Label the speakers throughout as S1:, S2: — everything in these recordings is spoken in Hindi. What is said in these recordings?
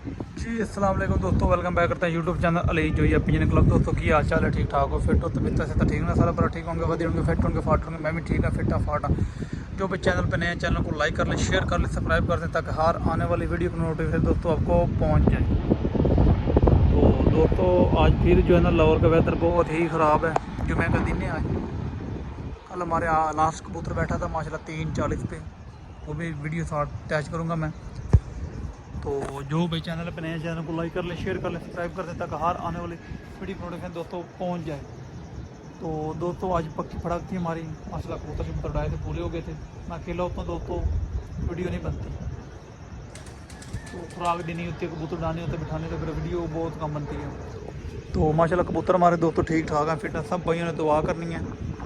S1: जी अस्सलाम वालेकुम दोस्तों, वेलकम बैक करते हैं यूट्यूब चैनल अली जोई पिजन क्लब। दोस्तों की हाल चाल है? ठीक ठाक हो, फिट हो, तबीयत से तो ठीक ना, सारा बड़ा ठीक होंगे, वधिया होंगे, फिट होंगे, फाट होंगे। मैं भी ठीक है, फिट फाट। जो भी चैनल पे नए चैनल को लाइक कर ले, शेयर कर ले, सब्सक्राइब कर दें ताकि हर आने वाली वीडियो की नोटिफिकेशन दोस्तों आपको पहुँच जाए। तो दोस्तों आज फिर जो है ना लाहौर का वेदर बहुत ही ख़राब है। जुमे का दिन है आज। कल हमारे लास्ट कबूतर बैठा था माशाल्लाह 3:40 पे, वो भी वीडियो साथ अटैच करूँगा मैं। तो जो भाई चैनल पे नए चैनल को लाइक कर ले, शेयर कर ले, सब्सक्राइब कर दे ताकि हर आने वाली वीडियो नोटिफिकेशन दोस्तों पहुंच जाए। तो दोस्तों आज पक्की फड़क थी हमारी माशाल्लाह, कबूतर शबूतर डाले थे, पूरे हो गए थे। मैं अकेला होता हूँ दोस्तों, वीडियो नहीं बनती। तो खुराक देनी होती है, कबूतर डालने होते, बिठाने होते, फिर वीडियो बहुत कम बनती है। तो माशाल्लाह कबूतर हमारे दोस्तों ठीक ठाक हैं, फिटनेस सब भाइयों ने दुआ करनी है।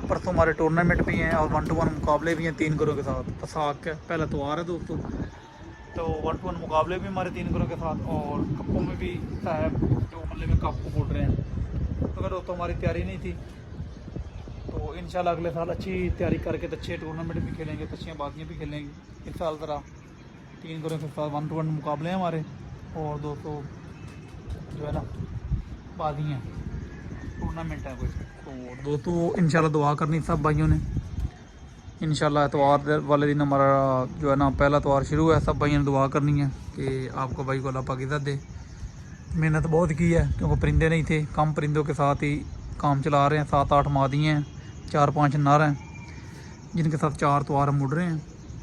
S1: परसों हमारे टूर्नामेंट भी हैं और 1-to-1 मुकाबले भी हैं 3 घरों के साथ। पसाक है पहला त्यौहार है दोस्तों, तो 1-to-1 मुकाबले भी हमारे 3 घरों के साथ, और कप्पों में भी साहब जो मल्ले में कप को बोल रहे हैं। तो अगर दोस्तों हमारी तैयारी नहीं थी तो इंशाल्लाह अगले साल अच्छी तैयारी करके तो अच्छे टूर्नामेंट भी खेलेंगे, तो अच्छी बाजियाँ भी खेलेंगे। इस साल ज़रा 3 घरों के साथ 1-to-1 मुकाबले हैं हमारे, और दोस्तों जो है ना बाजियाँ टूर्नामेंट है कोई। तो दोस्तों इंशाल्लाह दुआ करनी सब भाइयों ने। इंशाल्लाह एतवार वाले दिन हमारा जो है ना पहला त्यौहार शुरू है। सब भाइयों ने दुआ करनी है कि आपको भाई को अल्लाह पाक इज़्ज़त दे। मेहनत बहुत की है क्योंकि परिंदे नहीं थे, कम परिंदों के साथ ही काम चला रहे हैं। 7-8 मादियाँ हैं, 4-5 नर हैं, जिनके साथ 4 त्यौहार हम उड़ रहे हैं।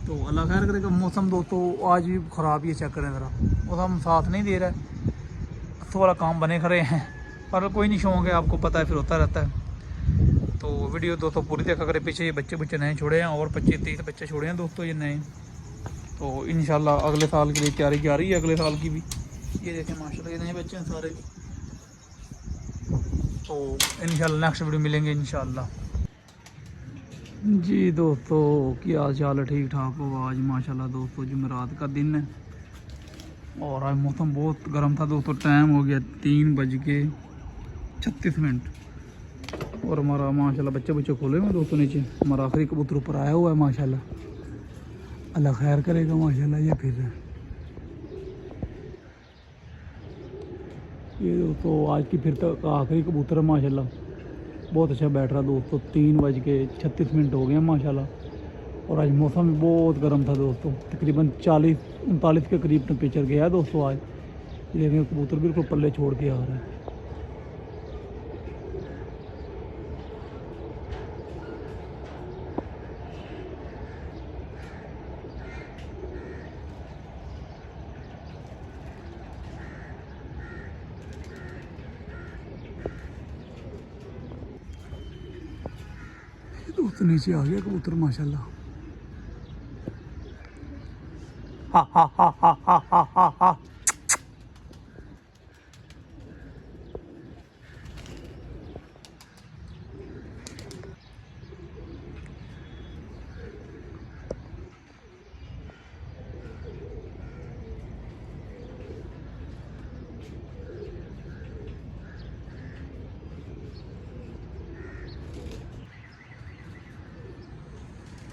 S1: तो अल्लाह खैर करेगा। मौसम दोस्तों आज भी ख़राब ही है, चेक करें ज़रा, मौसम साथ नहीं दे रहा है। अस्तों वाला काम बने खड़े हैं, पर कोई नहीं, शौक है आपको पता है, फिर होता रहता है। तो वीडियो दोस्तों पूरी देखा करें। पीछे ये बच्चे नए छोड़े हैं, और 25-30 बच्चे छोड़े हैं दोस्तों ये नए। तो इंशाल्लाह अगले साल के लिए तैयारी जा रही है, अगले साल की भी। ये देखें माशाल्लाह ये नए बच्चे हैं सारे। तो इंशाल्लाह नेक्स्ट वीडियो मिलेंगे इंशाल्लाह। जी दोस्तों क्या हाल चाल है? ठीक ठाक हो? आज माशाल्लाह दोस्तों जुमेरात का दिन है, और आज मौसम बहुत गर्म था दोस्तों। टाइम हो गया 3:36, और हमारा माशाल्लाह बच्चे खोले हुए दोस्तों नीचे। हमारा आखिरी कबूतर ऊपर आया हुआ है माशाल्लाह, अल्लाह खैर करेगा माशाल्लाह। ये फिर ये दोस्तों आज की फिर तक आखिरी कबूतर है माशाल्लाह, बहुत अच्छा बैठ रहा दोस्तों। 3:36 हो गए हैं माशाल्लाह, और आज मौसम भी बहुत गर्म था दोस्तों। तकरीबन 40-39 के करीब टेम्परेचर गया है दोस्तों आज। ये देखें कबूतर बिल्कुल पल्ले छोड़ के आ रहा है। दोस्तों नीचे आ गया कबूतर माशाल्लाह। हा हा हा हा हा हा हा हा।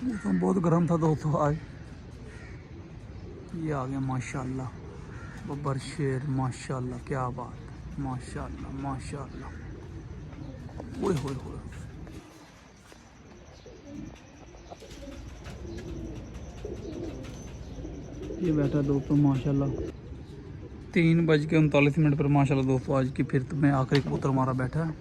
S1: मौसम बहुत गर्म था दोस्तों आज। ये आ गया माशाल्लाह बब्बर शेर, माशाल्लाह क्या बात, माशाल्लाह माशाल्लाह। ओए होए होए, ये बैठा दोस्तों माशाल्लाह 3:39 पर माशाल्लाह दोस्तों। आज की फिर में आखिरी कबूतर हमारा बैठा है।